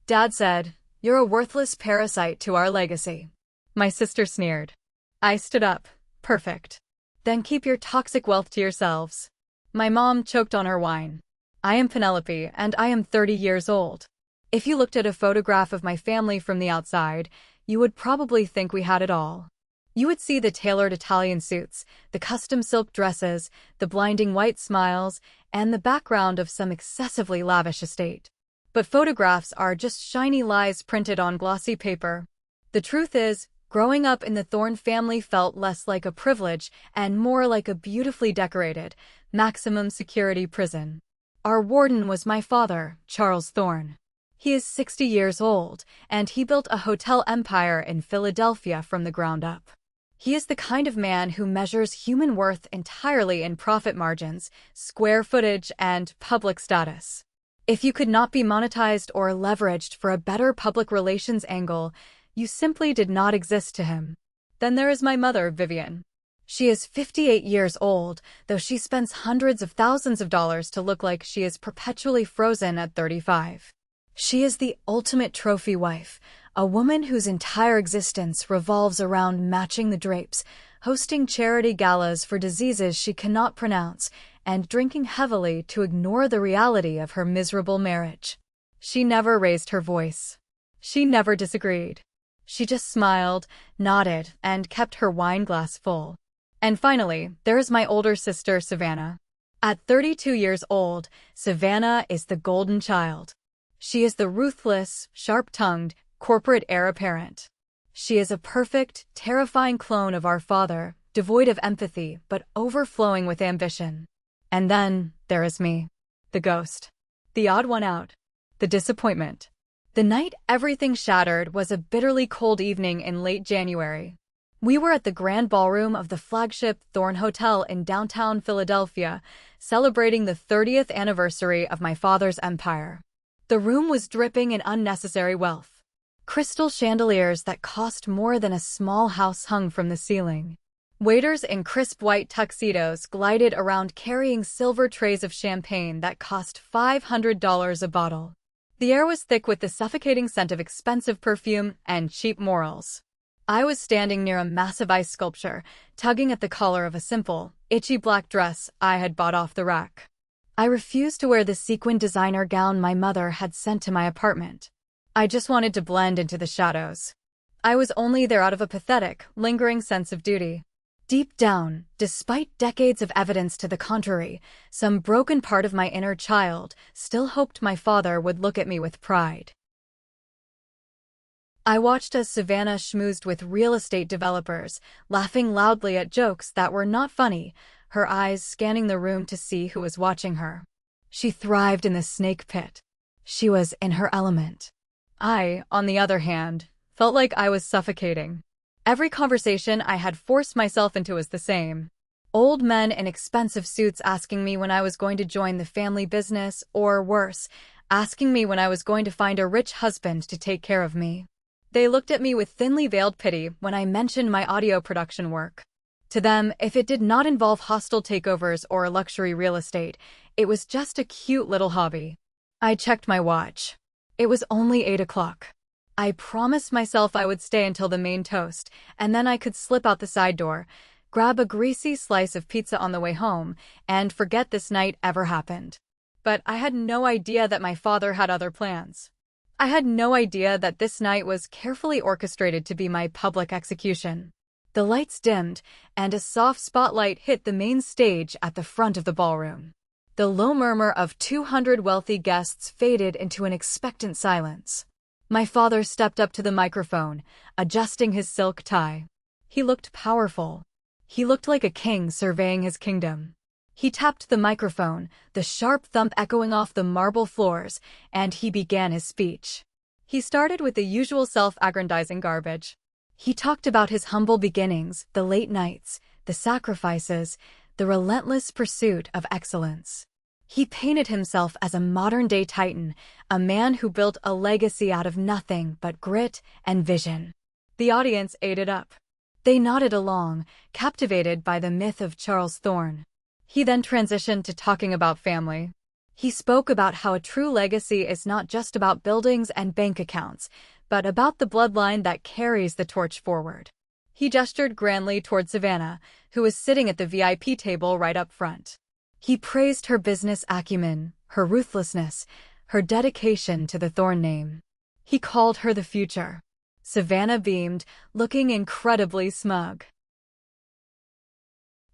Dad said, "You're a worthless parasite to our legacy." My sister sneered. I stood up. Perfect. Then keep your toxic wealth to yourselves. My mom choked on her wine. I am Penelope, and I am 30 years old. If you looked at a photograph of my family from the outside, you would probably think we had it all. You would see the tailored Italian suits, the custom silk dresses, the blinding white smiles, and the background of some excessively lavish estate. But photographs are just shiny lies printed on glossy paper. The truth is, growing up in the Thorne family felt less like a privilege and more like a beautifully decorated, maximum security prison. Our warden was my father, Charles Thorne. He is 60 years old, and he built a hotel empire in Philadelphia from the ground up. He is the kind of man who measures human worth entirely in profit margins, square footage, and public status. If you could not be monetized or leveraged for a better public relations angle, you simply did not exist to him. Then there is my mother, Vivian. She is 58 years old, though she spends hundreds of thousands of dollars to look like she is perpetually frozen at 35. She is the ultimate trophy wife, a woman whose entire existence revolves around matching the drapes, hosting charity galas for diseases she cannot pronounce, and drinking heavily to ignore the reality of her miserable marriage. She never raised her voice. She never disagreed. She just smiled, nodded, and kept her wine glass full. And finally, there is my older sister, Savannah. At 32 years old, Savannah is the golden child. She is the ruthless, sharp-tongued, corporate heir apparent. She is a perfect, terrifying clone of our father, devoid of empathy but overflowing with ambition. And then, there is me. The ghost. The odd one out. The disappointment. The night everything shattered was a bitterly cold evening in late January. We were at the grand ballroom of the flagship Thorne Hotel in downtown Philadelphia, celebrating the 30th anniversary of my father's empire. The room was dripping in unnecessary wealth. Crystal chandeliers that cost more than a small house hung from the ceiling. Waiters in crisp white tuxedos glided around carrying silver trays of champagne that cost $500 a bottle. The air was thick with the suffocating scent of expensive perfume and cheap morals. I was standing near a massive ice sculpture, tugging at the collar of a simple, itchy black dress I had bought off the rack. I refused to wear the sequin designer gown my mother had sent to my apartment. I just wanted to blend into the shadows. I was only there out of a pathetic, lingering sense of duty. Deep down, despite decades of evidence to the contrary, some broken part of my inner child still hoped my father would look at me with pride. I watched as Savannah schmoozed with real estate developers, laughing loudly at jokes that were not funny, her eyes scanning the room to see who was watching her. She thrived in the snake pit. She was in her element. I, on the other hand, felt like I was suffocating. Every conversation I had forced myself into was the same. Old men in expensive suits asking me when I was going to join the family business, or worse, asking me when I was going to find a rich husband to take care of me. They looked at me with thinly veiled pity when I mentioned my audio production work. To them, if it did not involve hostile takeovers or luxury real estate, it was just a cute little hobby. I checked my watch. It was only 8 o'clock. I promised myself I would stay until the main toast, and then I could slip out the side door, grab a greasy slice of pizza on the way home, and forget this night ever happened. But I had no idea that my father had other plans. I had no idea that this night was carefully orchestrated to be my public execution. The lights dimmed, and a soft spotlight hit the main stage at the front of the ballroom. The low murmur of 200 wealthy guests faded into an expectant silence. My father stepped up to the microphone, adjusting his silk tie. He looked powerful. He looked like a king surveying his kingdom. He tapped the microphone, the sharp thump echoing off the marble floors, and he began his speech. He started with the usual self-aggrandizing garbage. He talked about his humble beginnings, the late nights, the sacrifices, the relentless pursuit of excellence. He painted himself as a modern-day titan, a man who built a legacy out of nothing but grit and vision. The audience ate it up. They nodded along, captivated by the myth of Charles Thorne. He then transitioned to talking about family. He spoke about how a true legacy is not just about buildings and bank accounts, but about the bloodline that carries the torch forward. He gestured grandly toward Savannah, who was sitting at the VIP table right up front. He praised her business acumen, her ruthlessness, her dedication to the Thorn name. He called her the future. Savannah beamed, looking incredibly smug.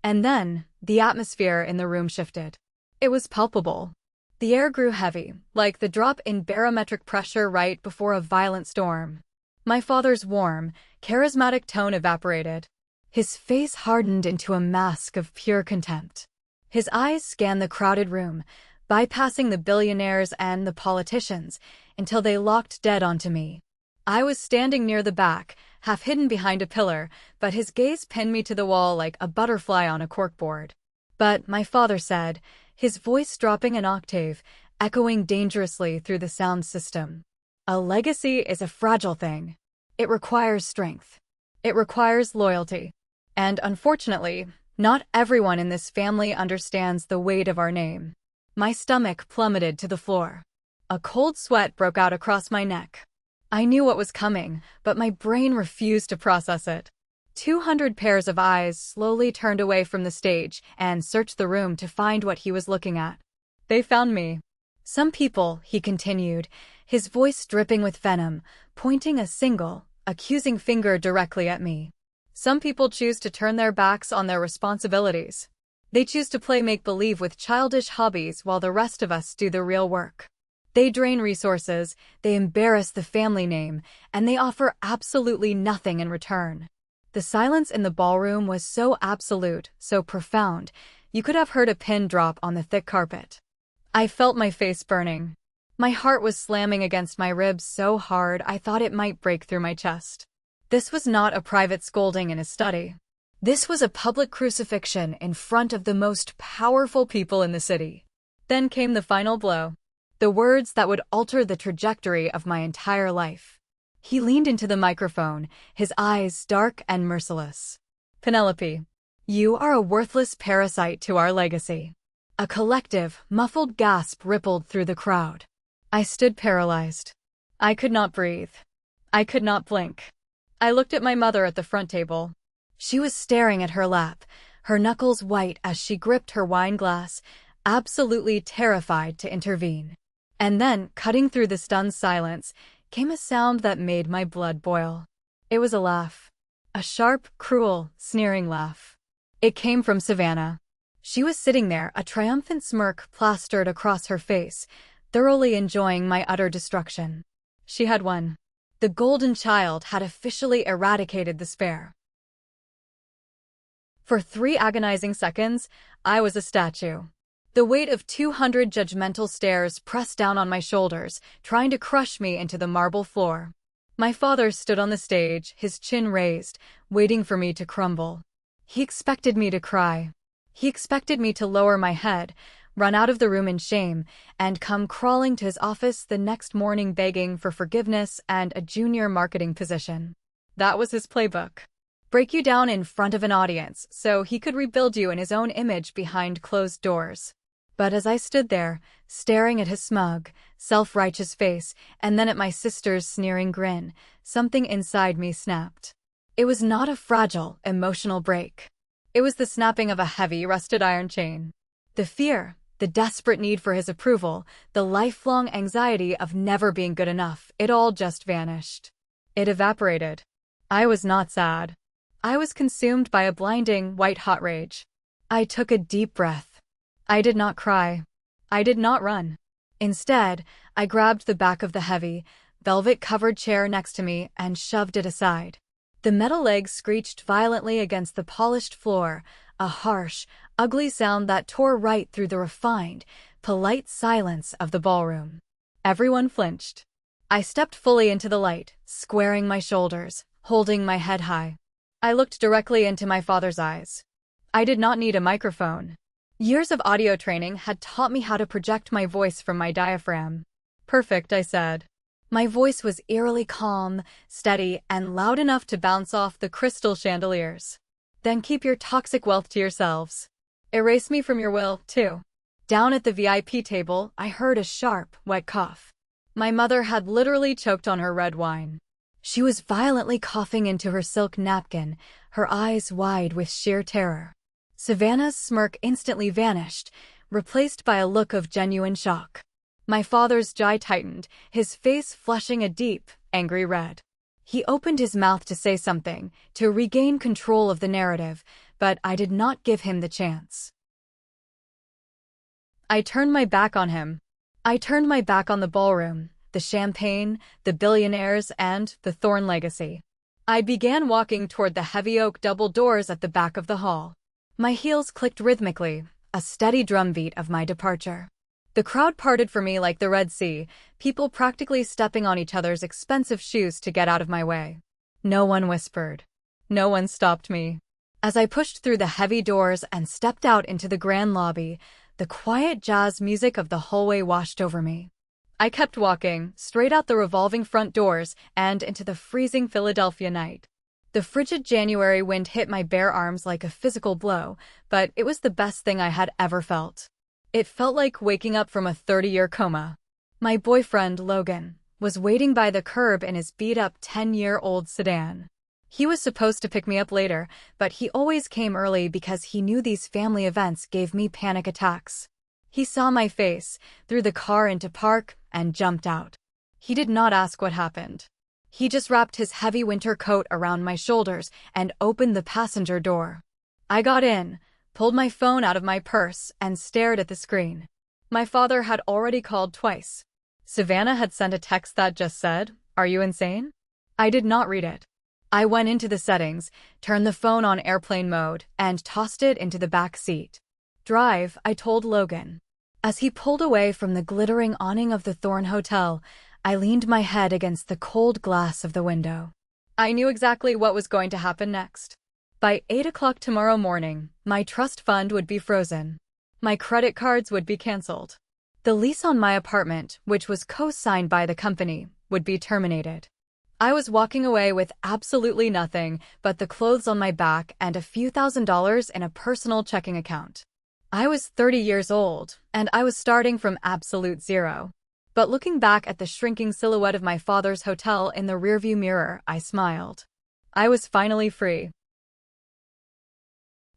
And then, the atmosphere in the room shifted. It was palpable. The air grew heavy, like the drop in barometric pressure right before a violent storm. My father's warm, charismatic tone evaporated. His face hardened into a mask of pure contempt. His eyes scanned the crowded room, bypassing the billionaires and the politicians, until they locked dead onto me. I was standing near the back, half hidden behind a pillar, but his gaze pinned me to the wall like a butterfly on a corkboard. But, my father said, his voice dropping an octave, echoing dangerously through the sound system. A legacy is a fragile thing. It requires strength. It requires loyalty. And unfortunately, not everyone in this family understands the weight of our name. My stomach plummeted to the floor. A cold sweat broke out across my neck. I knew what was coming, but my brain refused to process it. 200 pairs of eyes slowly turned away from the stage and searched the room to find what he was looking at. They found me. Some people, he continued, his voice dripping with venom, pointing a single, accusing finger directly at me. Some people choose to turn their backs on their responsibilities. They choose to play make-believe with childish hobbies while the rest of us do the real work. They drain resources, they embarrass the family name, and they offer absolutely nothing in return. The silence in the ballroom was so absolute, so profound, you could have heard a pin drop on the thick carpet. I felt my face burning. My heart was slamming against my ribs so hard I thought it might break through my chest. This was not a private scolding in a study. This was a public crucifixion in front of the most powerful people in the city. Then came the final blow. The words that would alter the trajectory of my entire life. He leaned into the microphone, his eyes dark and merciless. Penelope, you are a worthless parasite to our legacy. A collective, muffled gasp rippled through the crowd. I stood paralyzed. I could not breathe. I could not blink. I looked at my mother at the front table. She was staring at her lap, her knuckles white as she gripped her wine glass, absolutely terrified to intervene. And then, cutting through the stunned silence, came a sound that made my blood boil. It was a laugh. A sharp, cruel, sneering laugh. It came from Savannah. She was sitting there, a triumphant smirk plastered across her face, thoroughly enjoying my utter destruction. She had won. The golden child had officially eradicated the spare. For 3 agonizing seconds, I was a statue. The weight of 200 judgmental stares pressed down on my shoulders, trying to crush me into the marble floor. My father stood on the stage, his chin raised, waiting for me to crumble. He expected me to cry. He expected me to lower my head, run out of the room in shame, and come crawling to his office the next morning begging for forgiveness and a junior marketing position. That was his playbook. Break you down in front of an audience so he could rebuild you in his own image behind closed doors. But as I stood there, staring at his smug, self-righteous face and then at my sister's sneering grin, something inside me snapped. It was not a fragile, emotional break. It was the snapping of a heavy, rusted iron chain. The fear, the desperate need for his approval, the lifelong anxiety of never being good enough, it all just vanished. It evaporated. I was not sad. I was consumed by a blinding, white-hot rage. I took a deep breath. I did not cry. I did not run. Instead, I grabbed the back of the heavy, velvet-covered chair next to me and shoved it aside. The metal legs screeched violently against the polished floor, a harsh, ugly sound that tore right through the refined, polite silence of the ballroom. Everyone flinched. I stepped fully into the light, squaring my shoulders, holding my head high. I looked directly into my father's eyes. I did not need a microphone. Years of audio training had taught me how to project my voice from my diaphragm. Perfect, I said. My voice was eerily calm, steady, and loud enough to bounce off the crystal chandeliers. Then keep your toxic wealth to yourselves. Erase me from your will, too. Down at the VIP table, I heard a sharp, wet cough. My mother had literally choked on her red wine. She was violently coughing into her silk napkin, her eyes wide with sheer terror. Savannah's smirk instantly vanished, replaced by a look of genuine shock. My father's jaw tightened, his face flushing a deep, angry red. He opened his mouth to say something, to regain control of the narrative, but I did not give him the chance. I turned my back on him. I turned my back on the ballroom, the champagne, the billionaires, and the Thorne legacy. I began walking toward the heavy oak double doors at the back of the hall. My heels clicked rhythmically, a steady drumbeat of my departure. The crowd parted for me like the Red Sea, people practically stepping on each other's expensive shoes to get out of my way. No one whispered. No one stopped me. As I pushed through the heavy doors and stepped out into the grand lobby, the quiet jazz music of the hallway washed over me. I kept walking, straight out the revolving front doors and into the freezing Philadelphia night. The frigid January wind hit my bare arms like a physical blow, but it was the best thing I had ever felt. It felt like waking up from a 30-year coma. My boyfriend, Logan, was waiting by the curb in his beat-up 10-year-old sedan. He was supposed to pick me up later, but he always came early because he knew these family events gave me panic attacks. He saw my face, threw the car into park, and jumped out. He did not ask what happened. He just wrapped his heavy winter coat around my shoulders and opened the passenger door. I got in, pulled my phone out of my purse, and stared at the screen. My father had already called twice. Savannah had sent a text that just said, "Are you insane?" I did not read it. I went into the settings, turned the phone on airplane mode, and tossed it into the back seat. "Drive," I told Logan. As he pulled away from the glittering awning of the Thorne Hotel, I leaned my head against the cold glass of the window. I knew exactly what was going to happen next. By 8 o'clock tomorrow morning, my trust fund would be frozen. My credit cards would be canceled. The lease on my apartment, which was co-signed by the company, would be terminated. I was walking away with absolutely nothing but the clothes on my back and a few $1,000s in a personal checking account. I was 30 years old, and I was starting from absolute zero. But looking back at the shrinking silhouette of my father's hotel in the rearview mirror, I smiled. I was finally free.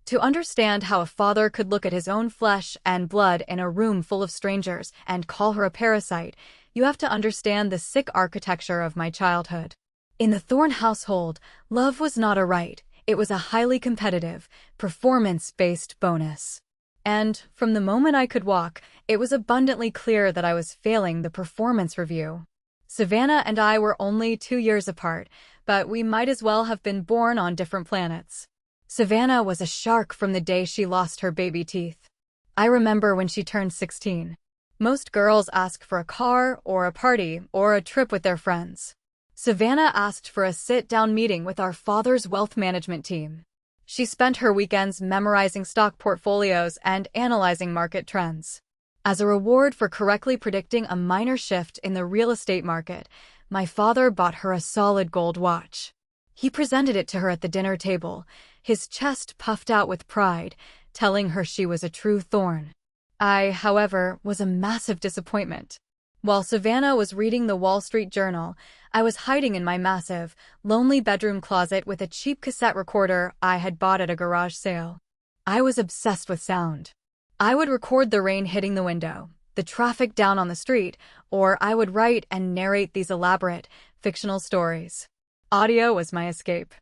To understand how a father could look at his own flesh and blood in a room full of strangers and call her a parasite, you have to understand the sick architecture of my childhood. In the Thorne household, love was not a right, it was a highly competitive, performance-based bonus. And, from the moment I could walk, it was abundantly clear that I was failing the performance review. Savannah and I were only 2 years apart, but we might as well have been born on different planets. Savannah was a shark from the day she lost her baby teeth. I remember when she turned 16. Most girls ask for a car, or a party, or a trip with their friends. Savannah asked for a sit-down meeting with our father's wealth management team. She spent her weekends memorizing stock portfolios and analyzing market trends. As a reward for correctly predicting a minor shift in the real estate market, my father bought her a solid gold watch. He presented it to her at the dinner table, his chest puffed out with pride, telling her she was a true Thorne. I, however, was a massive disappointment. While Savannah was reading the Wall Street Journal, I was hiding in my massive, lonely bedroom closet with a cheap cassette recorder I had bought at a garage sale. I was obsessed with sound. I would record the rain hitting the window, the traffic down on the street, or I would write and narrate these elaborate, fictional stories. Audio was my escape.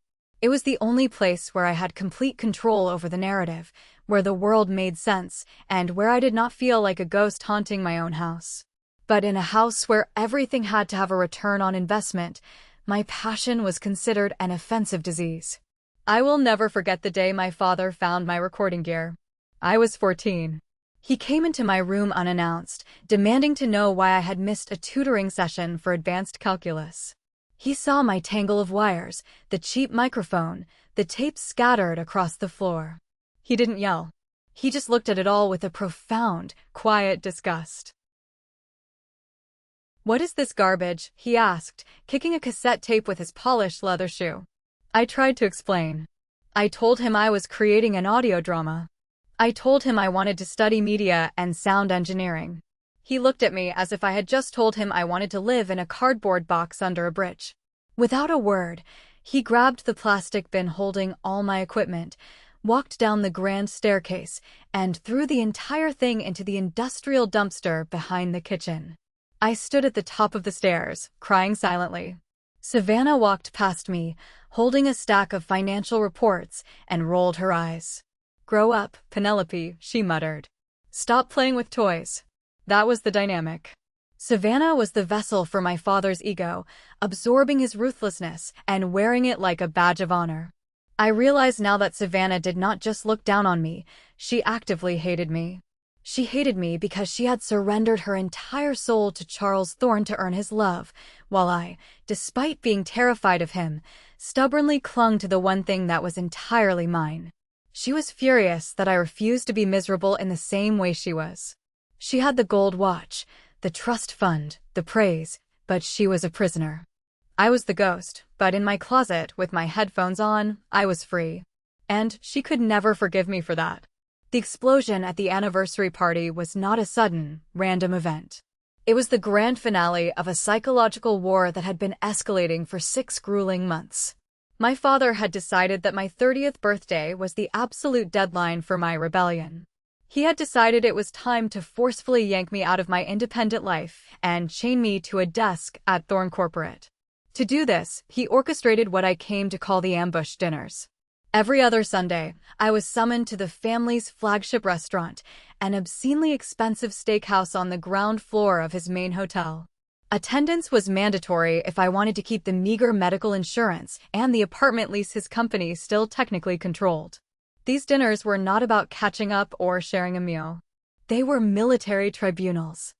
It was the only place where I had complete control over the narrative, where the world made sense, and where I did not feel like a ghost haunting my own house. But in a house where everything had to have a return on investment, my passion was considered an offensive disease. I will never forget the day my father found my recording gear. I was 14. He came into my room unannounced, demanding to know why I had missed a tutoring session for advanced calculus. He saw my tangle of wires, the cheap microphone, the tapes scattered across the floor. He didn't yell. He just looked at it all with a profound, quiet disgust. "What is this garbage?" he asked, kicking a cassette tape with his polished leather shoe. I tried to explain. I told him I was creating an audio drama. I told him I wanted to study media and sound engineering. He looked at me as if I had just told him I wanted to live in a cardboard box under a bridge. Without a word, he grabbed the plastic bin holding all my equipment, walked down the grand staircase, and threw the entire thing into the industrial dumpster behind the kitchen. I stood at the top of the stairs, crying silently. Savannah walked past me, holding a stack of financial reports, and rolled her eyes. "Grow up, Penelope," she muttered. "Stop playing with toys." That was the dynamic. Savannah was the vessel for my father's ego, absorbing his ruthlessness and wearing it like a badge of honor. I realize now that Savannah did not just look down on me, she actively hated me. She hated me because she had surrendered her entire soul to Charles Thorne to earn his love, while I, despite being terrified of him, stubbornly clung to the one thing that was entirely mine. She was furious that I refused to be miserable in the same way she was. She had the gold watch, the trust fund, the praise, but she was a prisoner. I was the ghost, but in my closet, with my headphones on, I was free. And she could never forgive me for that. The explosion at the anniversary party was not a sudden, random event. It was the grand finale of a psychological war that had been escalating for 6 grueling months. My father had decided that my 30th birthday was the absolute deadline for my rebellion. He had decided it was time to forcefully yank me out of my independent life and chain me to a desk at Thorne Corporate. To do this, he orchestrated what I came to call the ambush dinners. Every other Sunday, I was summoned to the family's flagship restaurant, an obscenely expensive steakhouse on the ground floor of his main hotel. Attendance was mandatory if I wanted to keep the meager medical insurance and the apartment lease his company still technically controlled. These dinners were not about catching up or sharing a meal. They were military tribunals.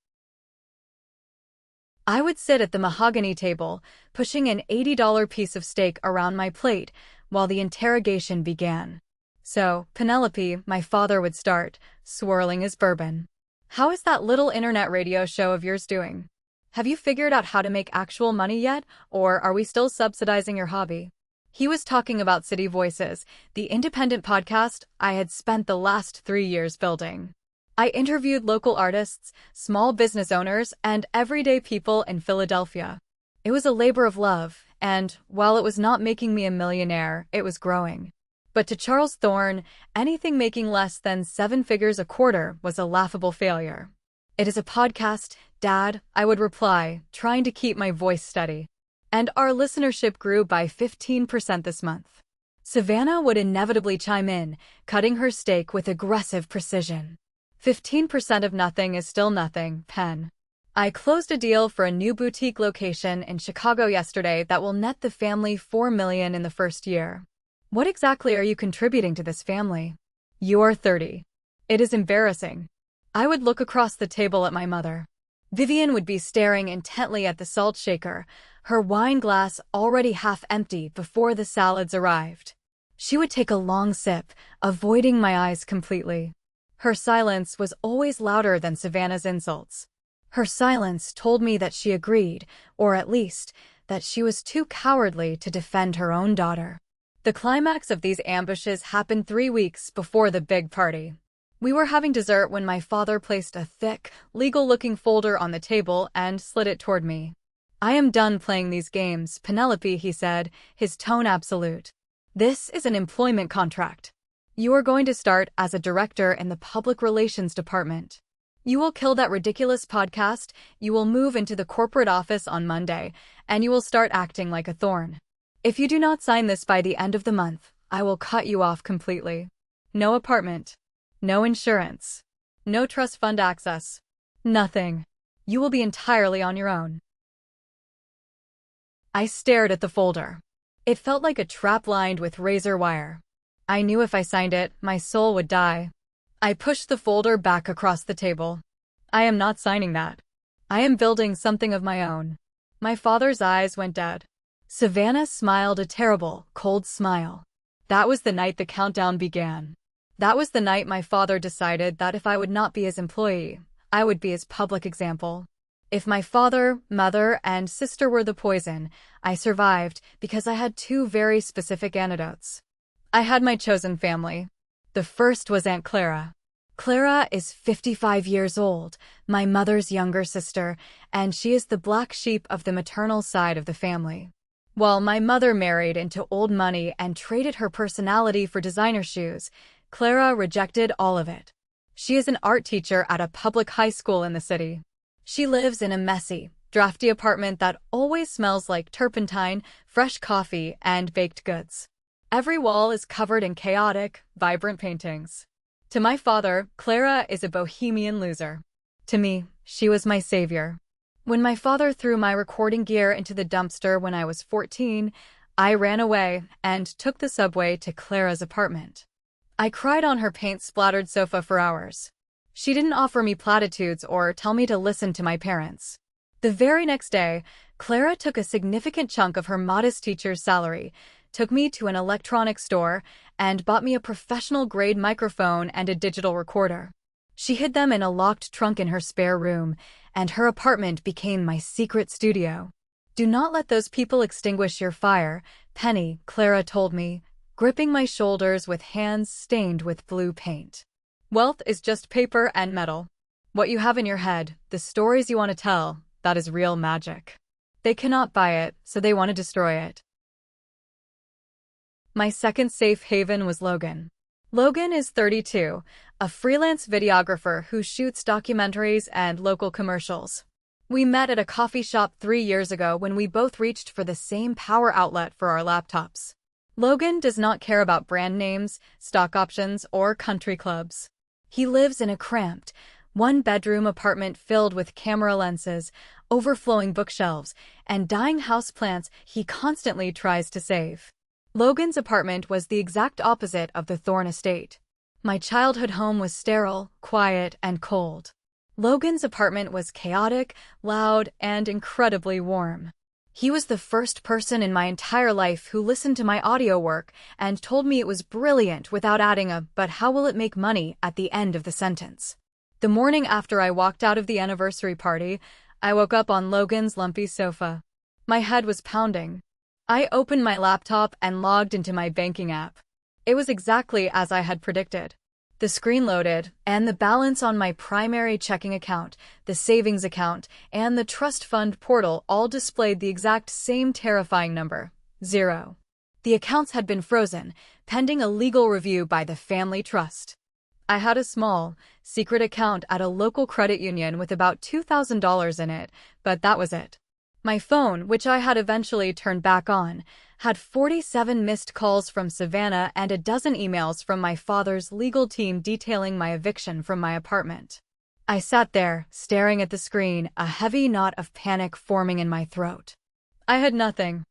I would sit at the mahogany table, pushing an $80 piece of steak around my plate while the interrogation began. "So, Penelope," my father would start, swirling his bourbon. "How is that little internet radio show of yours doing? Have you figured out how to make actual money yet, or are we still subsidizing your hobby?" He was talking about City Voices, the independent podcast I had spent the last 3 years building. I interviewed local artists, small business owners, and everyday people in Philadelphia. It was a labor of love, and while it was not making me a millionaire, it was growing. But to Charles Thorne, anything making less than 7 figures a quarter was a laughable failure. "It is a podcast, Dad," I would reply, trying to keep my voice steady. And our listenership grew by 15% this month. Savannah would inevitably chime in, cutting her steak with aggressive precision. 15% of nothing is still nothing, Pen. I closed a deal for a new boutique location in Chicago yesterday that will net the family $4 million in the first year. What exactly are you contributing to this family? You're 30. It is embarrassing. I would look across the table at my mother. Vivian would be staring intently at the salt shaker, her wine glass already half empty before the salads arrived. She would take a long sip, avoiding my eyes completely. Her silence was always louder than Savannah's insults. Her silence told me that she agreed, or at least, that she was too cowardly to defend her own daughter. The climax of these ambushes happened 3 weeks before the big party. We were having dessert when my father placed a thick, legal-looking folder on the table and slid it toward me. "I am done playing these games, Penelope," he said, his tone absolute. "This is an employment contract. You are going to start as a director in the public relations department. You will kill that ridiculous podcast, you will move into the corporate office on Monday, and you will start acting like a Thorne. If you do not sign this by the end of the month, I will cut you off completely. No apartment. No insurance. No trust fund access. Nothing. You will be entirely on your own." I stared at the folder. It felt like a trap lined with razor wire. I knew if I signed it, my soul would die. I pushed the folder back across the table. "I am not signing that. I am building something of my own." My father's eyes went dead. Savannah smiled a terrible, cold smile. That was the night the countdown began. That was the night my father decided that if I would not be his employee, I would be his public example. If my father, mother, and sister were the poison, I survived because I had 2 very specific antidotes. I had my chosen family. The first was Aunt Clara. Clara is 55 years old, my mother's younger sister, and she is the black sheep of the maternal side of the family. While my mother married into old money and traded her personality for designer shoes, Clara rejected all of it. She is an art teacher at a public high school in the city. She lives in a messy, drafty apartment that always smells like turpentine, fresh coffee, and baked goods. Every wall is covered in chaotic, vibrant paintings. To my father, Clara is a bohemian loser. To me, she was my savior. When my father threw my recording gear into the dumpster when I was 14, I ran away and took the subway to Clara's apartment. I cried on her paint-splattered sofa for hours. She didn't offer me platitudes or tell me to listen to my parents. The very next day, Clara took a significant chunk of her modest teacher's salary, took me to an electronics store, and bought me a professional-grade microphone and a digital recorder. She hid them in a locked trunk in her spare room, and her apartment became my secret studio. "Do not let those people extinguish your fire, Penny," Clara told me, gripping my shoulders with hands stained with blue paint. "Wealth is just paper and metal. What you have in your head, the stories you want to tell, that is real magic. They cannot buy it, so they want to destroy it." My second safe haven was Logan. Logan is 32, a freelance videographer who shoots documentaries and local commercials. We met at a coffee shop 3 years ago when we both reached for the same power outlet for our laptops. Logan does not care about brand names, stock options, or country clubs. He lives in a cramped, one-bedroom apartment filled with camera lenses, overflowing bookshelves, and dying houseplants he constantly tries to save. Logan's apartment was the exact opposite of the Thorne estate. My childhood home was sterile, quiet, and cold. Logan's apartment was chaotic, loud, and incredibly warm. He was the first person in my entire life who listened to my audio work and told me it was brilliant without adding a "but how will it make money" at the end of the sentence. The morning after I walked out of the anniversary party, I woke up on Logan's lumpy sofa. My head was pounding. I opened my laptop and logged into my banking app. It was exactly as I had predicted. The screen loaded, and the balance on my primary checking account, the savings account, and the trust fund portal all displayed the exact same terrifying number: 0. The accounts had been frozen, pending a legal review by the family trust. I had a small, secret account at a local credit union with about $2,000 in it, but that was it. My phone, which I had eventually turned back on, had 47 missed calls from Savannah and a dozen emails from my father's legal team detailing my eviction from my apartment. I sat there, staring at the screen, a heavy knot of panic forming in my throat. I had nothing.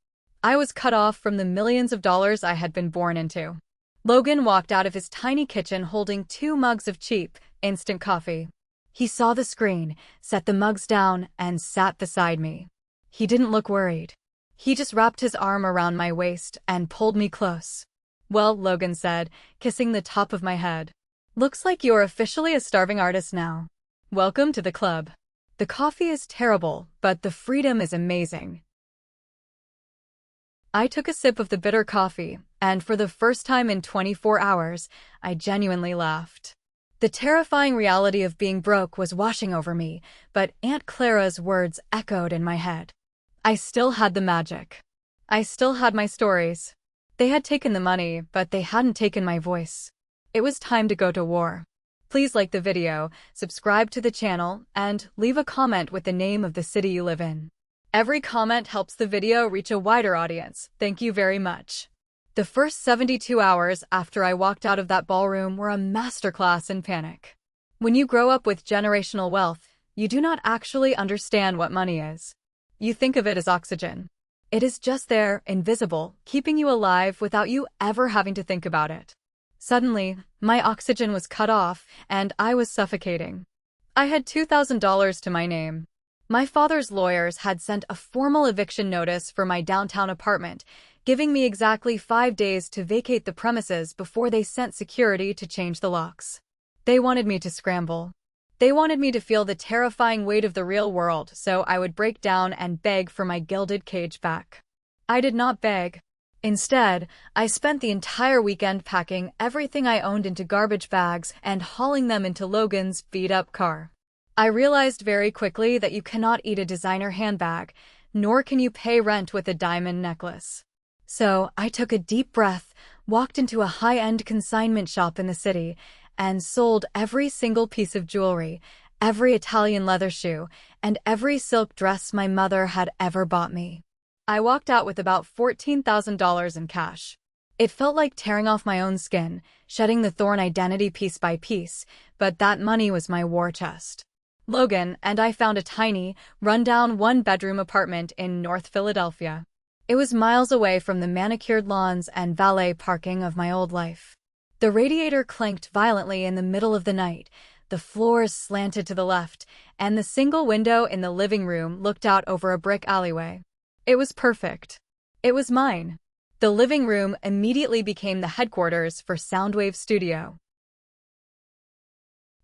I was cut off from the millions of dollars I had been born into. Logan walked out of his tiny kitchen holding 2 mugs of cheap, instant coffee. He saw the screen, set the mugs down, and sat beside me. He didn't look worried. He just wrapped his arm around my waist and pulled me close. "Well," Logan said, kissing the top of my head. "Looks like you're officially a starving artist now. Welcome to the club. The coffee is terrible, but the freedom is amazing." I took a sip of the bitter coffee, and for the first time in 24 hours, I genuinely laughed. The terrifying reality of being broke was washing over me, but Aunt Clara's words echoed in my head. I still had the magic. I still had my stories. They had taken the money, but they hadn't taken my voice. It was time to go to war. Please like the video, subscribe to the channel, and leave a comment with the name of the city you live in. Every comment helps the video reach a wider audience. Thank you very much. The first 72 hours after I walked out of that ballroom were a masterclass in panic. When you grow up with generational wealth, you do not actually understand what money is. You think of it as oxygen. It is just there, invisible, keeping you alive without you ever having to think about it. Suddenly, my oxygen was cut off, and I was suffocating. I had $2,000 to my name. My father's lawyers had sent a formal eviction notice for my downtown apartment, giving me exactly 5 days to vacate the premises before they sent security to change the locks. They wanted me to scramble. They wanted me to feel the terrifying weight of the real world, so I would break down and beg for my gilded cage back. I did not beg. Instead, I spent the entire weekend packing everything I owned into garbage bags and hauling them into Logan's beat-up car. I realized very quickly that you cannot eat a designer handbag, nor can you pay rent with a diamond necklace. So, I took a deep breath, walked into a high-end consignment shop in the city, and sold every single piece of jewelry, every Italian leather shoe, and every silk dress my mother had ever bought me. I walked out with about $14,000 in cash. It felt like tearing off my own skin, shedding the Thorne identity piece by piece, but that money was my war chest. Logan and I found a tiny, run-down one-bedroom apartment in North Philadelphia. It was miles away from the manicured lawns and valet parking of my old life. The radiator clanked violently in the middle of the night, the floors slanted to the left, and the single window in the living room looked out over a brick alleyway. It was perfect. It was mine. The living room immediately became the headquarters for Soundwave Studio.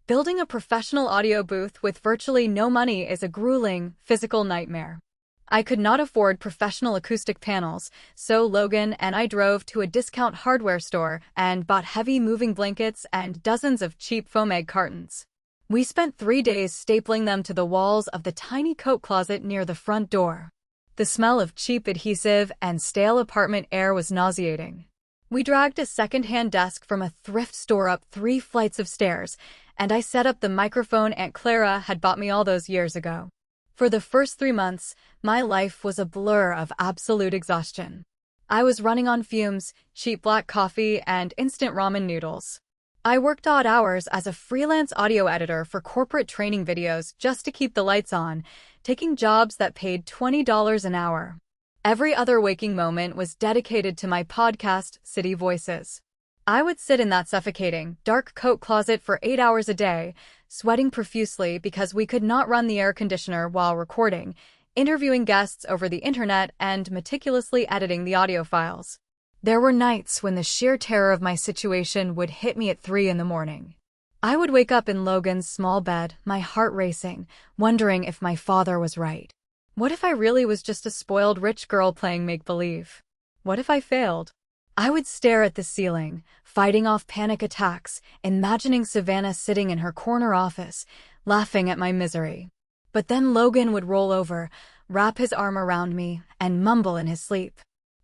Building a professional audio booth with virtually no money is a grueling, physical nightmare. I could not afford professional acoustic panels, so Logan and I drove to a discount hardware store and bought heavy moving blankets and dozens of cheap foam egg cartons. We spent 3 days stapling them to the walls of the tiny coat closet near the front door. The smell of cheap adhesive and stale apartment air was nauseating. We dragged a second-hand desk from a thrift store up 3 flights of stairs, and I set up the microphone Aunt Clara had bought me all those years ago. For the first 3 months, my life was a blur of absolute exhaustion. I was running on fumes, cheap black coffee, and instant ramen noodles. I worked odd hours as a freelance audio editor for corporate training videos just to keep the lights on, taking jobs that paid $20 an hour. Every other waking moment was dedicated to my podcast, City Voices. I would sit in that suffocating, dark coat closet for 8 hours a day, sweating profusely because we could not run the air conditioner while recording, interviewing guests over the internet, and meticulously editing the audio files. There were nights when the sheer terror of my situation would hit me at 3 in the morning. I would wake up in Logan's small bed, my heart racing, wondering if my father was right. What if I really was just a spoiled rich girl playing make-believe? What if I failed? I would stare at the ceiling, fighting off panic attacks, imagining Savannah sitting in her corner office, laughing at my misery. But then Logan would roll over, wrap his arm around me, and mumble in his sleep.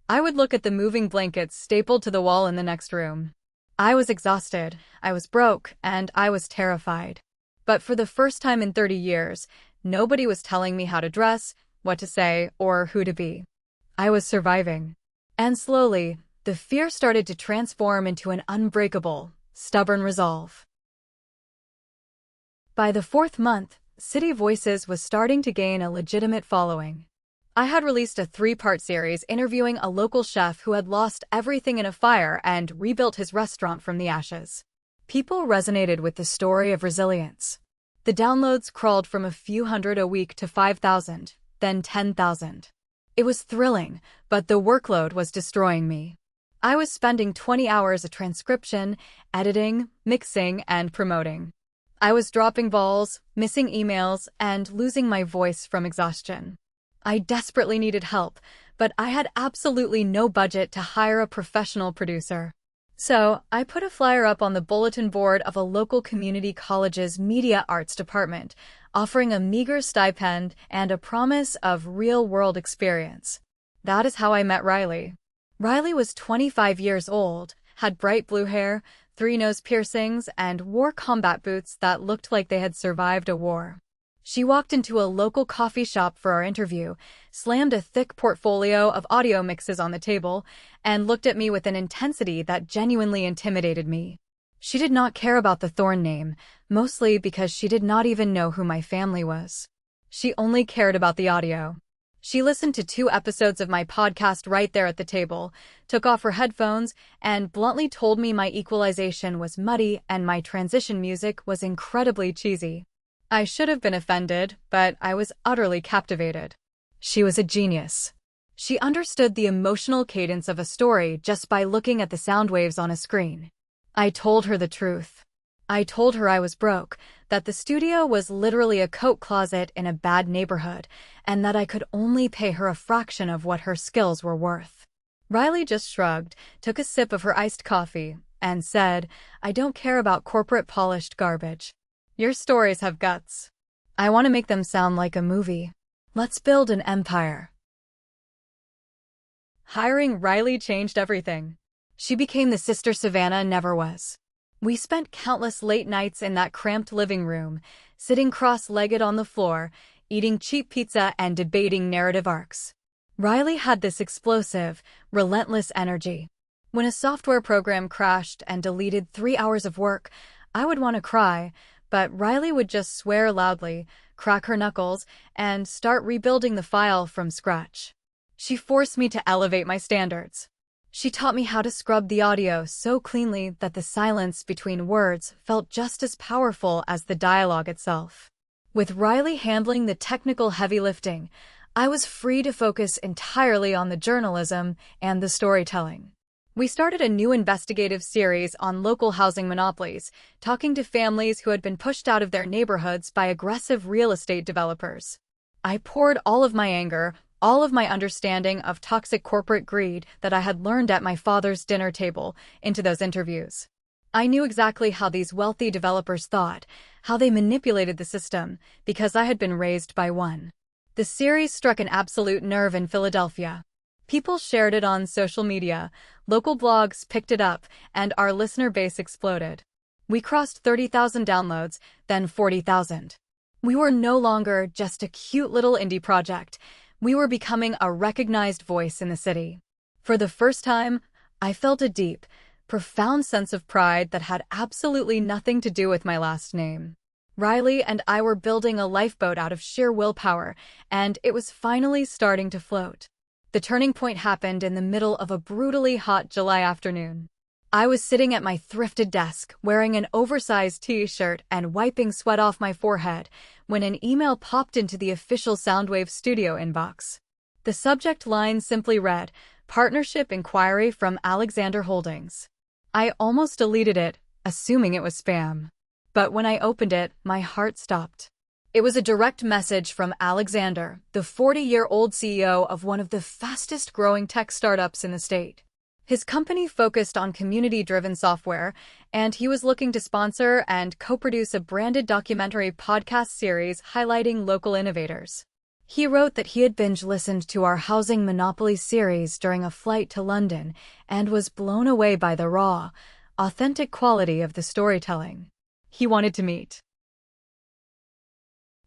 I would look at the moving blankets stapled to the wall in the next room. I was exhausted, I was broke, and I was terrified. But for the first time in 30 years, nobody was telling me how to dress, what to say, or who to be. I was surviving. And slowly, the fear started to transform into an unbreakable, stubborn resolve. By the 4th month, City Voices was starting to gain a legitimate following. I had released a 3-part series interviewing a local chef who had lost everything in a fire and rebuilt his restaurant from the ashes. People resonated with the story of resilience. The downloads crawled from a few hundred a week to 5,000, then 10,000. It was thrilling, but the workload was destroying me. I was spending 20 hours of transcription, editing, mixing, and promoting. I was dropping balls, missing emails, and losing my voice from exhaustion. I desperately needed help, but I had absolutely no budget to hire a professional producer. So, I put a flyer up on the bulletin board of a local community college's media arts department, offering a meager stipend and a promise of real-world experience. That is how I met Riley. Riley was 25 years old, had bright blue hair, 3 nose piercings, and wore combat boots that looked like they had survived a war. She walked into a local coffee shop for our interview, slammed a thick portfolio of audio mixes on the table, and looked at me with an intensity that genuinely intimidated me. She did not care about the Thorne name, mostly because she did not even know who my family was. She only cared about the audio. She listened to 2 episodes of my podcast right there at the table, took off her headphones, and bluntly told me my equalization was muddy and my transition music was incredibly cheesy. I should have been offended, but I was utterly captivated. She was a genius. She understood the emotional cadence of a story just by looking at the sound waves on a screen. I told her the truth. I told her I was broke, that the studio was literally a coat closet in a bad neighborhood, and that I could only pay her a fraction of what her skills were worth. Riley just shrugged, took a sip of her iced coffee, and said, "I don't care about corporate polished garbage. Your stories have guts. I want to make them sound like a movie. Let's build an empire." Hiring Riley changed everything. She became the sister Savannah never was. We spent countless late nights in that cramped living room, sitting cross-legged on the floor, eating cheap pizza and debating narrative arcs. Riley had this explosive, relentless energy. When a software program crashed and deleted 3 hours of work, I would want to cry, but Riley would just swear loudly, crack her knuckles, and start rebuilding the file from scratch. She forced me to elevate my standards. She taught me how to scrub the audio so cleanly that the silence between words felt just as powerful as the dialogue itself. With Riley handling the technical heavy lifting, I was free to focus entirely on the journalism and the storytelling. We started a new investigative series on local housing monopolies, talking to families who had been pushed out of their neighborhoods by aggressive real estate developers. I poured all of my anger, all of my understanding of toxic corporate greed that I had learned at my father's dinner table into those interviews. I knew exactly how these wealthy developers thought, how they manipulated the system, because I had been raised by one. The series struck an absolute nerve in Philadelphia. People shared it on social media, local blogs picked it up, and our listener base exploded. We crossed 30,000 downloads, then 40,000. We were no longer just a cute little indie project. We were becoming a recognized voice in the city. For the first time, I felt a deep, profound sense of pride that had absolutely nothing to do with my last name. Riley and I were building a lifeboat out of sheer willpower, and it was finally starting to float. The turning point happened in the middle of a brutally hot July afternoon. I was sitting at my thrifted desk, wearing an oversized t-shirt and wiping sweat off my forehead, when an email popped into the official Soundwave Studio inbox. The subject line simply read, "Partnership Inquiry from Alexander Holdings." I almost deleted it, assuming it was spam. But when I opened it, my heart stopped. It was a direct message from Alexander, the 40-year-old CEO of one of the fastest-growing tech startups in the state. His company focused on community-driven software, and he was looking to sponsor and co-produce a branded documentary podcast series highlighting local innovators. He wrote that he had binge-listened to our housing monopoly series during a flight to London and was blown away by the raw, authentic quality of the storytelling. He wanted to meet.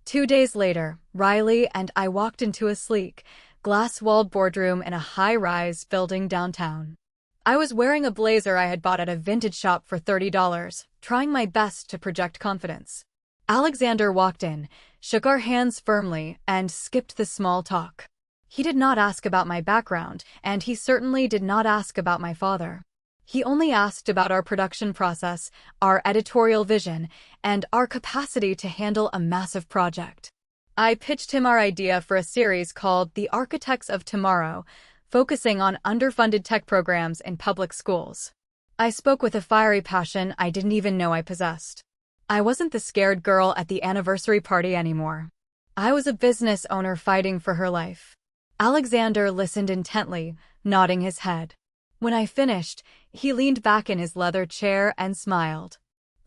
2 days later, Riley and I walked into a sleek, glass-walled boardroom in a high-rise building downtown. I was wearing a blazer I had bought at a vintage shop for $30, trying my best to project confidence. Alexander walked in, shook our hands firmly, and skipped the small talk. He did not ask about my background, and he certainly did not ask about my father. He only asked about our production process, our editorial vision, and our capacity to handle a massive project. I pitched him our idea for a series called The Architects of Tomorrow, focusing on underfunded tech programs in public schools. I spoke with a fiery passion I didn't even know I possessed. I wasn't the scared girl at the anniversary party anymore. I was a business owner fighting for her life. Alexander listened intently, nodding his head. When I finished, he leaned back in his leather chair and smiled.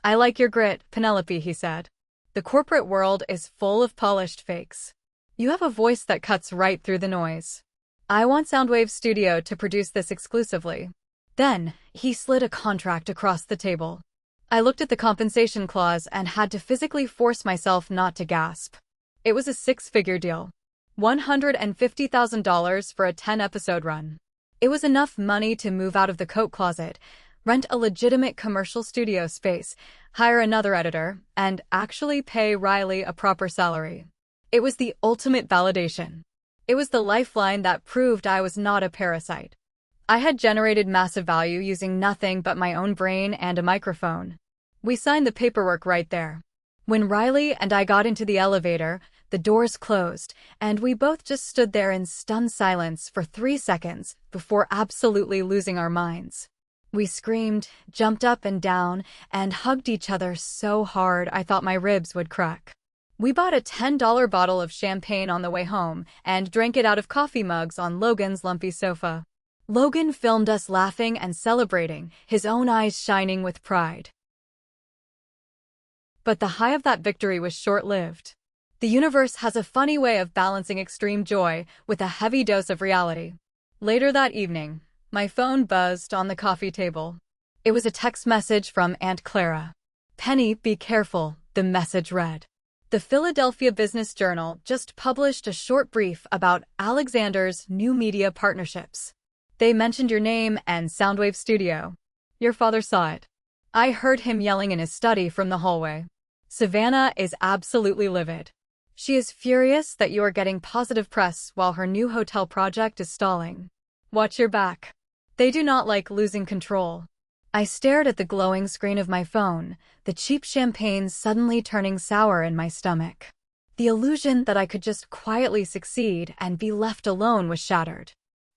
"I like your grit, Penelope," he said. "The corporate world is full of polished fakes. You have a voice that cuts right through the noise. I want Soundwave Studio to produce this exclusively." Then, he slid a contract across the table. I looked at the compensation clause and had to physically force myself not to gasp. It was a 6-figure deal. $150,000 for a 10-episode run. It was enough money to move out of the coat closet, rent a legitimate commercial studio space, hire another editor, and actually pay Riley a proper salary. It was the ultimate validation. It was the lifeline that proved I was not a parasite. I had generated massive value using nothing but my own brain and a microphone. We signed the paperwork right there. When Riley and I got into the elevator, the doors closed, and we both just stood there in stunned silence for 3 seconds before absolutely losing our minds. We screamed, jumped up and down, and hugged each other so hard I thought my ribs would crack. We bought a $10 bottle of champagne on the way home and drank it out of coffee mugs on Logan's lumpy sofa. Logan filmed us laughing and celebrating, his own eyes shining with pride. But the high of that victory was short-lived. The universe has a funny way of balancing extreme joy with a heavy dose of reality. Later that evening, my phone buzzed on the coffee table. It was a text message from Aunt Clara. "Penny, be careful," the message read. The Philadelphia Business Journal just published a short brief about Alexander's new media partnerships. They mentioned your name and Soundwave Studio. Your father saw it. I heard him yelling in his study from the hallway. Savannah is absolutely livid. She is furious that you are getting positive press while her new hotel project is stalling. Watch your back. They do not like losing control. I stared at the glowing screen of my phone, the cheap champagne suddenly turning sour in my stomach. The illusion that I could just quietly succeed and be left alone was shattered.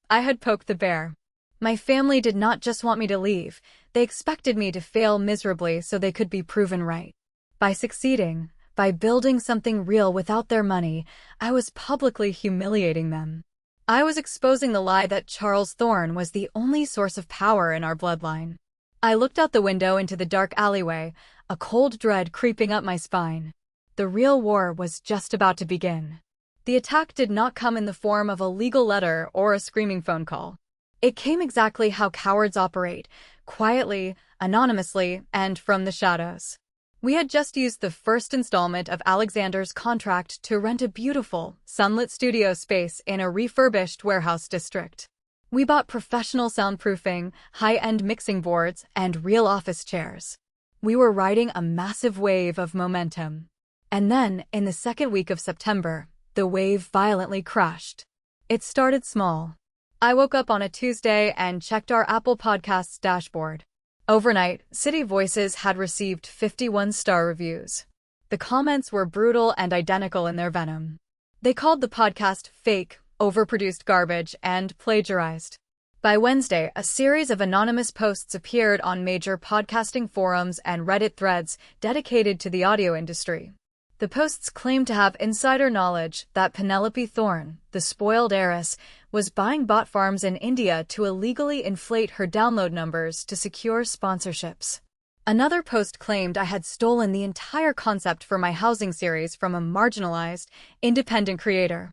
I had poked the bear. My family did not just want me to leave, they expected me to fail miserably so they could be proven right. By succeeding, by building something real without their money, I was publicly humiliating them. I was exposing the lie that Charles Thorne was the only source of power in our bloodline. I looked out the window into the dark alleyway, a cold dread creeping up my spine. The real war was just about to begin. The attack did not come in the form of a legal letter or a screaming phone call. It came exactly how cowards operate, quietly, anonymously, and from the shadows. We had just used the first installment of Alexander's contract to rent a beautiful, sunlit studio space in a refurbished warehouse district. We bought professional soundproofing, high-end mixing boards, and real office chairs. We were riding a massive wave of momentum. And then, in the second week of September, the wave violently crashed. It started small. I woke up on a Tuesday and checked our Apple Podcasts dashboard. Overnight, City Voices had received 51-star reviews. The comments were brutal and identical in their venom. They called the podcast fake, overproduced garbage, and plagiarized. By Wednesday, a series of anonymous posts appeared on major podcasting forums and Reddit threads dedicated to the audio industry. The posts claimed to have insider knowledge that Penelope Thorne, the spoiled heiress, was buying bot farms in India to illegally inflate her download numbers to secure sponsorships. Another post claimed I had stolen the entire concept for my housing series from a marginalized, independent creator.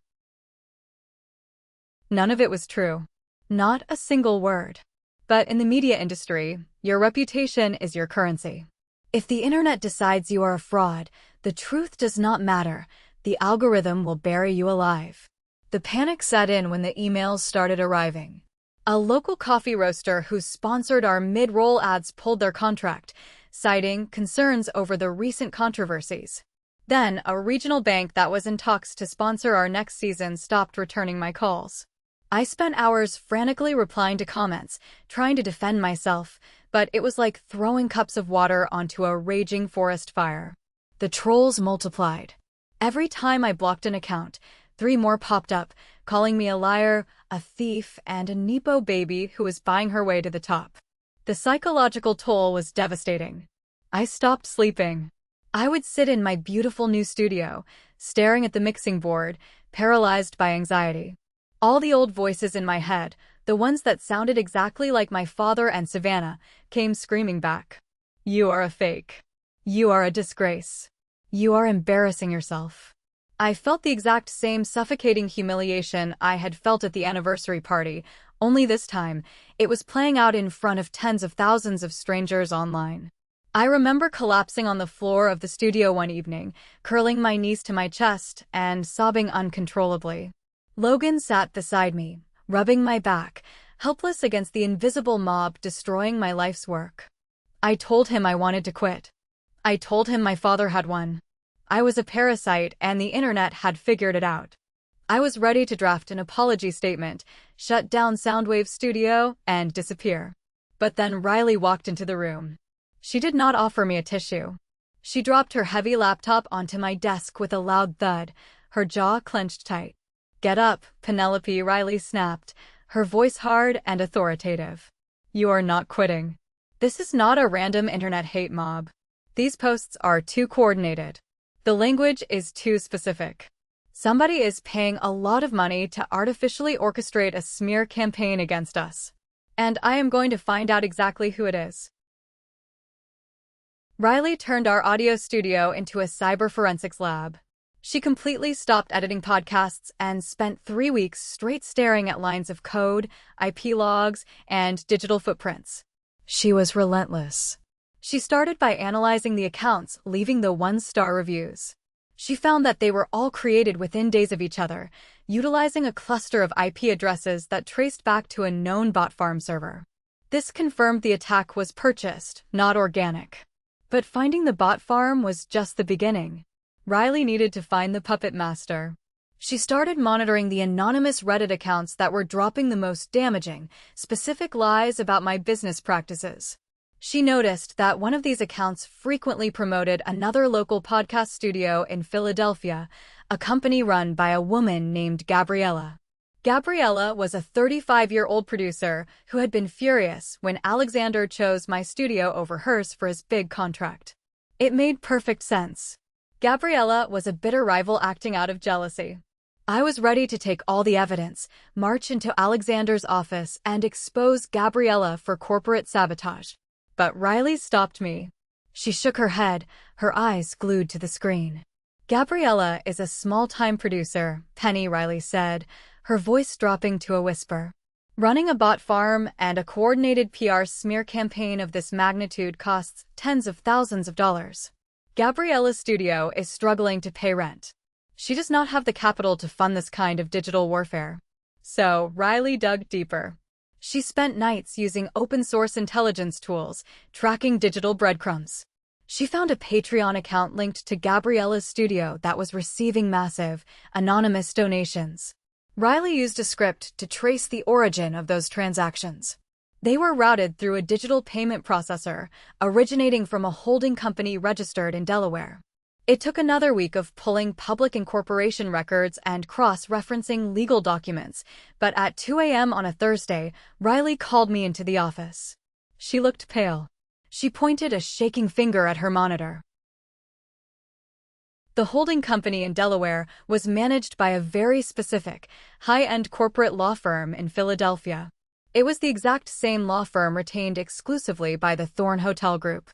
None of it was true. Not a single word. But in the media industry, your reputation is your currency. If the internet decides you are a fraud, the truth does not matter. The algorithm will bury you alive. The panic set in when the emails started arriving. A local coffee roaster who sponsored our mid-roll ads pulled their contract, citing concerns over the recent controversies. Then, a regional bank that was in talks to sponsor our next season stopped returning my calls. I spent hours frantically replying to comments, trying to defend myself, but it was like throwing cups of water onto a raging forest fire. The trolls multiplied. Every time I blocked an account, 3 more popped up, calling me a liar, a thief, and a Nepo baby who was buying her way to the top. The psychological toll was devastating. I stopped sleeping. I would sit in my beautiful new studio, staring at the mixing board, paralyzed by anxiety. All the old voices in my head, the ones that sounded exactly like my father and Savannah, came screaming back. You are a fake. You are a disgrace. You are embarrassing yourself. I felt the exact same suffocating humiliation I had felt at the anniversary party, only this time, it was playing out in front of tens of thousands of strangers online. I remember collapsing on the floor of the studio one evening, curling my knees to my chest and sobbing uncontrollably. Logan sat beside me, rubbing my back, helpless against the invisible mob destroying my life's work. I told him I wanted to quit. I told him my father had won. I was a parasite and the internet had figured it out. I was ready to draft an apology statement, shut down Soundwave Studio, and disappear. But then Riley walked into the room. She did not offer me a tissue. She dropped her heavy laptop onto my desk with a loud thud, her jaw clenched tight. Get up, Penelope, Riley snapped, her voice hard and authoritative. You are not quitting. This is not a random internet hate mob. These posts are too coordinated. The language is too specific. Somebody is paying a lot of money to artificially orchestrate a smear campaign against us. And I am going to find out exactly who it is. Riley turned our audio studio into a cyber forensics lab. She completely stopped editing podcasts and spent 3 weeks straight staring at lines of code, IP logs, and digital footprints. She was relentless. She started by analyzing the accounts, leaving the 1-star reviews. She found that they were all created within days of each other, utilizing a cluster of IP addresses that traced back to a known bot farm server. This confirmed the attack was purchased, not organic. But finding the bot farm was just the beginning. Riley needed to find the puppet master. She started monitoring the anonymous Reddit accounts that were dropping the most damaging, specific lies about my business practices. She noticed that one of these accounts frequently promoted another local podcast studio in Philadelphia, a company run by a woman named Gabriella. Gabriella was a 35-year-old producer who had been furious when Alexander chose my studio over hers for his big contract. It made perfect sense. Gabriella was a bitter rival acting out of jealousy. I was ready to take all the evidence, march into Alexander's office, and expose Gabriella for corporate sabotage. But Riley stopped me. She shook her head, her eyes glued to the screen. Gabriella is a small-time producer, Penny, Riley said, her voice dropping to a whisper. Running a bot farm and a coordinated PR smear campaign of this magnitude costs tens of thousands of dollars. Gabriella's studio is struggling to pay rent. She does not have the capital to fund this kind of digital warfare. So Riley dug deeper. She spent nights using open-source intelligence tools, tracking digital breadcrumbs. She found a Patreon account linked to Gabriella's studio that was receiving massive, anonymous donations. Riley used a script to trace the origin of those transactions. They were routed through a digital payment processor, originating from a holding company registered in Delaware. It took another week of pulling public incorporation records and cross-referencing legal documents, but at 2 a.m. on a Thursday, Riley called me into the office. She looked pale. She pointed a shaking finger at her monitor. The holding company in Delaware was managed by a very specific, high-end corporate law firm in Philadelphia. It was the exact same law firm retained exclusively by the Thorn Hotel Group.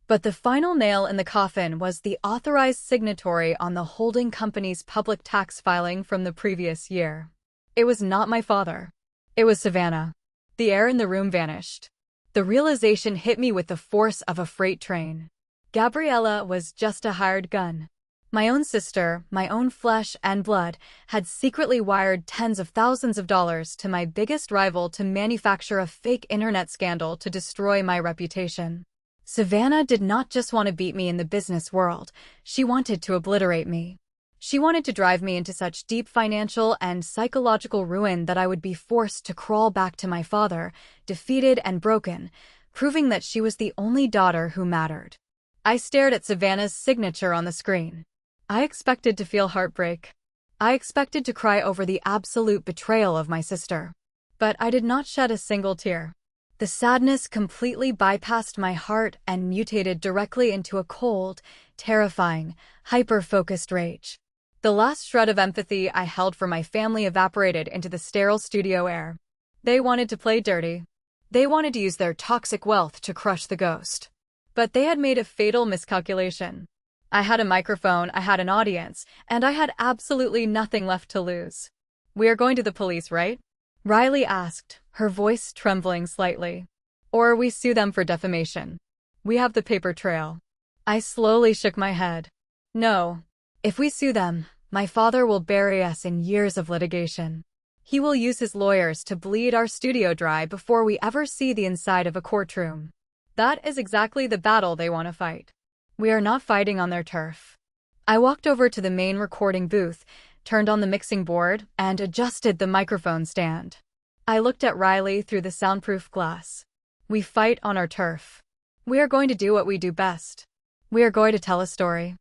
But the final nail in the coffin was the authorized signatory on the holding company's public tax filing from the previous year. It was not my father. It was Savannah. The air in the room vanished. The realization hit me with the force of a freight train. Gabriella was just a hired gun. My own sister, my own flesh and blood, had secretly wired tens of thousands of dollars to my biggest rival to manufacture a fake internet scandal to destroy my reputation. Savannah did not just want to beat me in the business world, she wanted to obliterate me. She wanted to drive me into such deep financial and psychological ruin that I would be forced to crawl back to my father, defeated and broken, proving that she was the only daughter who mattered. I stared at Savannah's signature on the screen. I expected to feel heartbreak. I expected to cry over the absolute betrayal of my sister. But I did not shed a single tear. The sadness completely bypassed my heart and mutated directly into a cold, terrifying, hyper-focused rage. The last shred of empathy I held for my family evaporated into the sterile studio air. They wanted to play dirty. They wanted to use their toxic wealth to crush the ghost. But they had made a fatal miscalculation. I had a microphone, I had an audience, and I had absolutely nothing left to lose. "We are going to the police, right?" Riley asked, her voice trembling slightly. "Or we sue them for defamation. We have the paper trail." I slowly shook my head. "No. If we sue them, my father will bury us in years of litigation. He will use his lawyers to bleed our studio dry before we ever see the inside of a courtroom. That is exactly the battle they want to fight. We are not fighting on their turf." I walked over to the main recording booth, turned on the mixing board, and adjusted the microphone stand. I looked at Riley through the soundproof glass. "We fight on our turf. We are going to do what we do best. We are going to tell a story."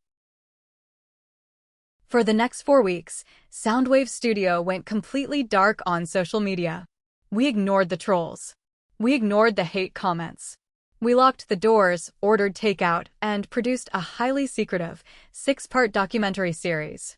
For the next 4 weeks, Soundwave Studio went completely dark on social media. We ignored the trolls. We ignored the hate comments. We locked the doors, ordered takeout, and produced a highly secretive, 6-part documentary series.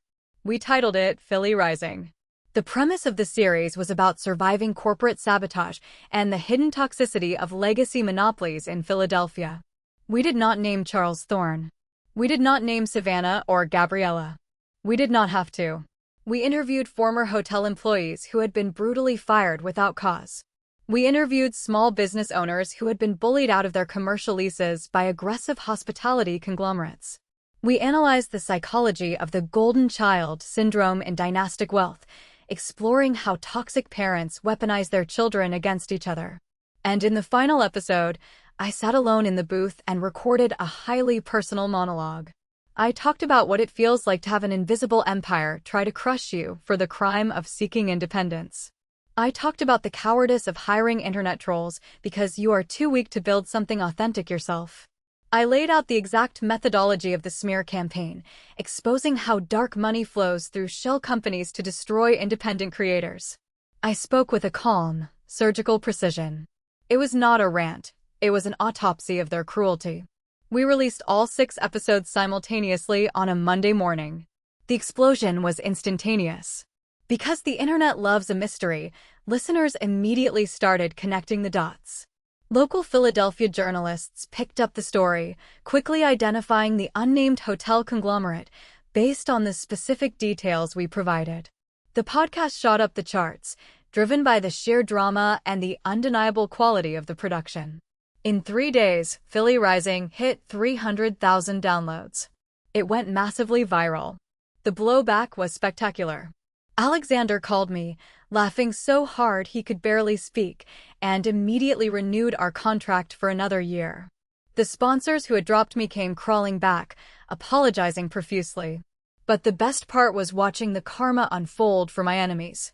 We titled it Philly Rising. The premise of the series was about surviving corporate sabotage and the hidden toxicity of legacy monopolies in Philadelphia. We did not name Charles Thorne. We did not name Savannah or Gabriella. We did not have to. We interviewed former hotel employees who had been brutally fired without cause. We interviewed small business owners who had been bullied out of their commercial leases by aggressive hospitality conglomerates. We analyzed the psychology of the golden child syndrome in dynastic wealth, exploring how toxic parents weaponize their children against each other. And in the final episode, I sat alone in the booth and recorded a highly personal monologue. I talked about what it feels like to have an invisible empire try to crush you for the crime of seeking independence. I talked about the cowardice of hiring internet trolls because you are too weak to build something authentic yourself. I laid out the exact methodology of the smear campaign, exposing how dark money flows through shell companies to destroy independent creators. I spoke with a calm, surgical precision. It was not a rant, it was an autopsy of their cruelty. We released all 6 episodes simultaneously on a Monday morning. The explosion was instantaneous. Because the internet loves a mystery, listeners immediately started connecting the dots. Local Philadelphia journalists picked up the story, quickly identifying the unnamed hotel conglomerate based on the specific details we provided. The podcast shot up the charts, driven by the sheer drama and the undeniable quality of the production. In 3 days, Philly Rising hit 300,000 downloads. It went massively viral. The blowback was spectacular. Alexander called me, laughing so hard he could barely speak, and immediately renewed our contract for another year. The sponsors who had dropped me came crawling back, apologizing profusely. But the best part was watching the karma unfold for my enemies.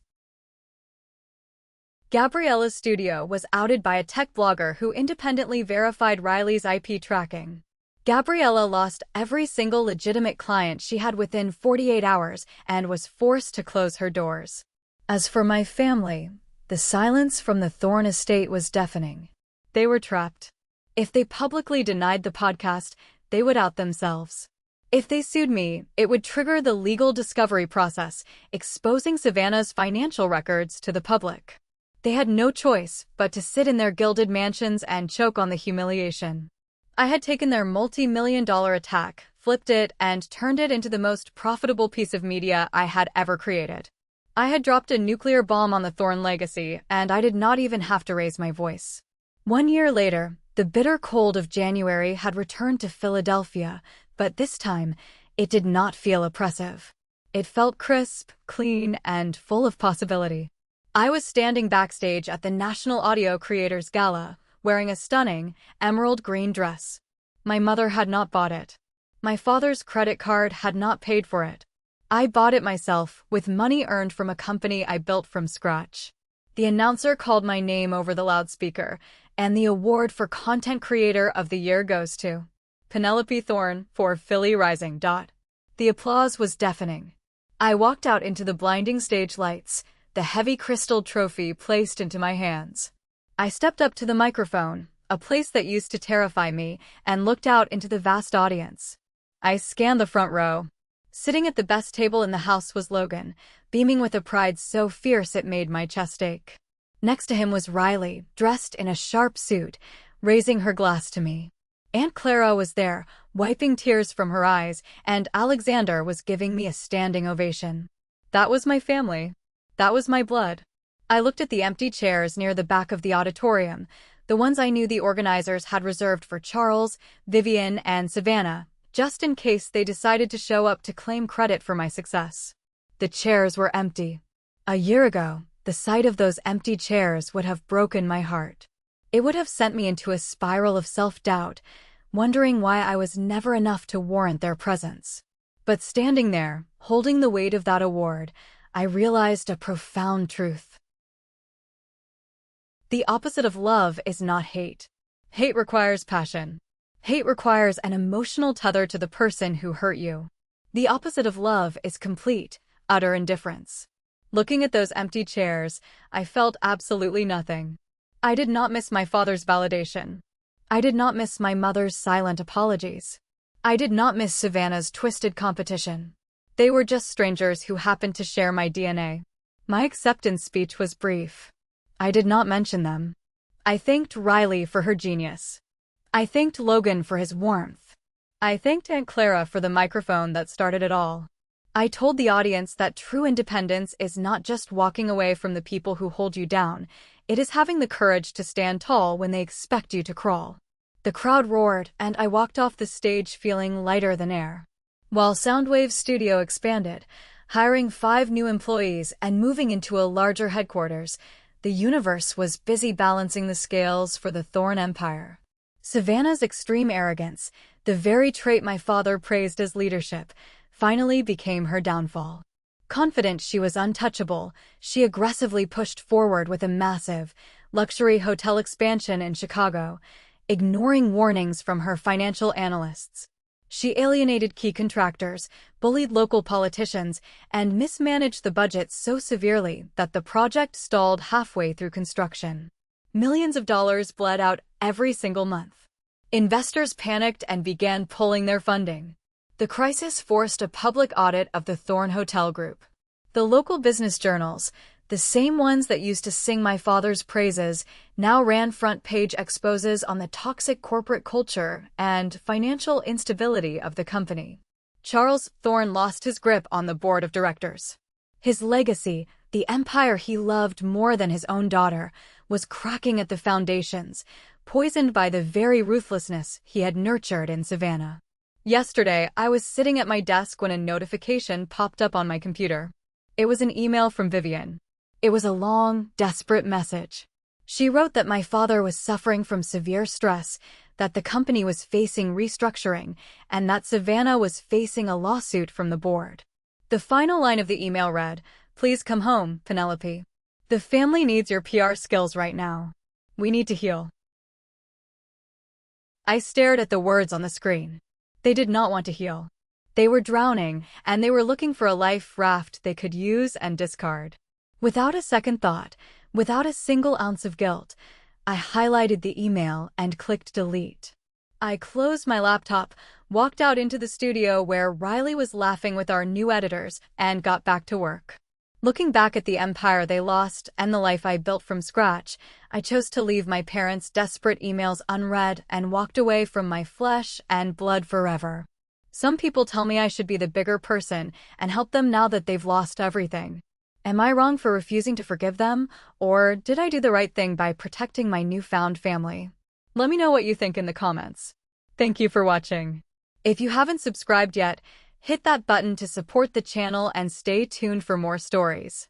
Gabriella's studio was outed by a tech blogger who independently verified Riley's IP tracking. Gabriella lost every single legitimate client she had within 48 hours and was forced to close her doors. As for my family, the silence from the Thorne estate was deafening. They were trapped. If they publicly denied the podcast, they would out themselves. If they sued me, it would trigger the legal discovery process, exposing Savannah's financial records to the public. They had no choice but to sit in their gilded mansions and choke on the humiliation. I had taken their multi-million-dollar attack, flipped it, and turned it into the most profitable piece of media I had ever created. I had dropped a nuclear bomb on the Thorne legacy, and I did not even have to raise my voice. 1 year later, the bitter cold of January had returned to Philadelphia, but this time, it did not feel oppressive. It felt crisp, clean, and full of possibility. I was standing backstage at the National Audio Creators Gala, wearing a stunning, emerald green dress. My mother had not bought it. My father's credit card had not paid for it. I bought it myself, with money earned from a company I built from scratch. The announcer called my name over the loudspeaker, and the award for Content Creator of the Year goes to Penelope Thorne for Philly Rising. The applause was deafening. I walked out into the blinding stage lights, the heavy crystal trophy placed into my hands. I stepped up to the microphone, a place that used to terrify me, and looked out into the vast audience. I scanned the front row. Sitting at the best table in the house was Logan, beaming with a pride so fierce it made my chest ache. Next to him was Riley, dressed in a sharp suit, raising her glass to me. Aunt Clara was there, wiping tears from her eyes, and Alexander was giving me a standing ovation. That was my family. That was my blood. I looked at the empty chairs near the back of the auditorium, the ones I knew the organizers had reserved for Charles, Vivian, and Savannah, just in case they decided to show up to claim credit for my success. The chairs were empty. A year ago, the sight of those empty chairs would have broken my heart. It would have sent me into a spiral of self-doubt, wondering why I was never enough to warrant their presence. But standing there, holding the weight of that award, I realized a profound truth. The opposite of love is not hate. Hate requires passion. Hate requires an emotional tether to the person who hurt you. The opposite of love is complete, utter indifference. Looking at those empty chairs, I felt absolutely nothing. I did not miss my father's validation. I did not miss my mother's silent apologies. I did not miss Savannah's twisted competition. They were just strangers who happened to share my DNA. My acceptance speech was brief. I did not mention them. I thanked Riley for her genius. I thanked Logan for his warmth. I thanked Aunt Clara for the microphone that started it all. I told the audience that true independence is not just walking away from the people who hold you down, it is having the courage to stand tall when they expect you to crawl. The crowd roared, and I walked off the stage feeling lighter than air. While Soundwave's studio expanded, hiring 5 new employees and moving into a larger headquarters, the universe was busy balancing the scales for the Thorn Empire. Savannah's extreme arrogance, the very trait my father praised as leadership, finally became her downfall. Confident she was untouchable, she aggressively pushed forward with a massive, luxury hotel expansion in Chicago, ignoring warnings from her financial analysts. She alienated key contractors, bullied local politicians, and mismanaged the budget so severely that the project stalled halfway through construction. Millions of dollars bled out every single month. Investors panicked and began pulling their funding. The crisis forced a public audit of the Thorn Hotel Group. The local business journals, the same ones that used to sing my father's praises, now ran front-page exposés on the toxic corporate culture and financial instability of the company. Charles Thorn lost his grip on the board of directors. His legacy, the empire he loved more than his own daughter, was cracking at the foundations, poisoned by the very ruthlessness he had nurtured in Savannah. Yesterday, I was sitting at my desk when a notification popped up on my computer. It was an email from Vivian. It was a long, desperate message. She wrote that my father was suffering from severe stress, that the company was facing restructuring, and that Savannah was facing a lawsuit from the board. The final line of the email read, "Please come home, Penelope. The family needs your PR skills right now. We need to heal." I stared at the words on the screen. They did not want to heal. They were drowning, and they were looking for a life raft they could use and discard. Without a second thought, without a single ounce of guilt, I highlighted the email and clicked delete. I closed my laptop, walked out into the studio where Riley was laughing with our new editors, and got back to work. Looking back at the empire they lost and the life I built from scratch, I chose to leave my parents' desperate emails unread and walked away from my flesh and blood forever. Some people tell me I should be the bigger person and help them now that they've lost everything. Am I wrong for refusing to forgive them, or did I do the right thing by protecting my newfound family? Let me know what you think in the comments. Thank you for watching. If you haven't subscribed yet, hit that button to support the channel and stay tuned for more stories.